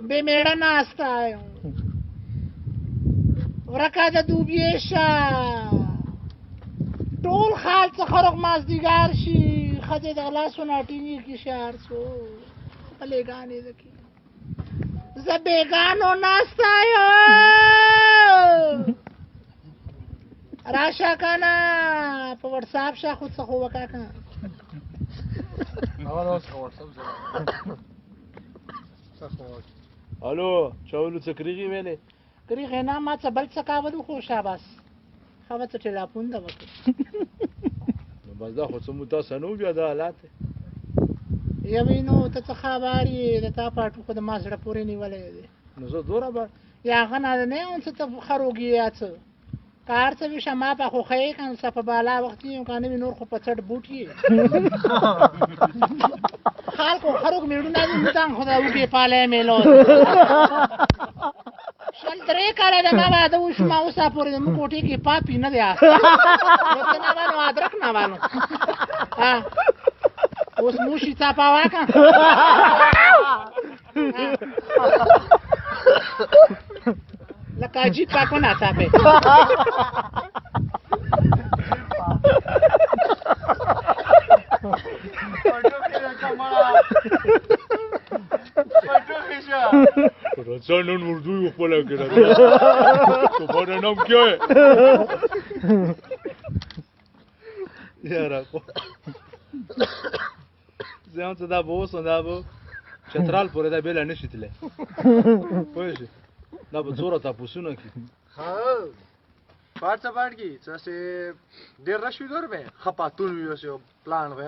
بے میړه ناستا یم ورکه د دوبیې شه ټول خال څخه روغ مازدیګر شي ښځې د غلاسونه ټینګې کي شهر څو پلېګانې دکي زه بېګانو ناستا یم راشه که نه په وټساپ شه خو څه خو وکړه که الو چاولو څه کریغې ویلې کریغې نه ما څه بل څه کولو خو شاباس ښه به څه ټېلیفون ته وکړو نو بس دا خو څه مو تاسو نه و بیا دا حالات یوې نو ته څه خبر یې د تا پاټو خو د ما زړه پورې نیولی دی نو زه دوره به یا هغه نه نه یم څه ته خروږي یا څه که هر څه وي شمه په خوښوې که څه په بالا وخت یم که نه وي نور خو په څټ بوټ یې خلکو خروږ مېړونه دي موږ خو د وږې پالی میلو شل درې کاله د ما واده وشو ما اوسه پورې زموږ کوټې کې پاپي نه دی آسته نه وانو ادرک نه وانو اوس موشي څاپاوه که لکه عجیب پاکو ناڅاپې راځه نن اردو یې خپله کړه تمہارا نام کیا ہے یاره زه هم څه دا به اوس نو دا به چترال پورې دا بېله نه شي تللی پوه شې دا به څوره تپوسونه کړي Parte a parte, se der la sudor be, khapatun yo se plan ve,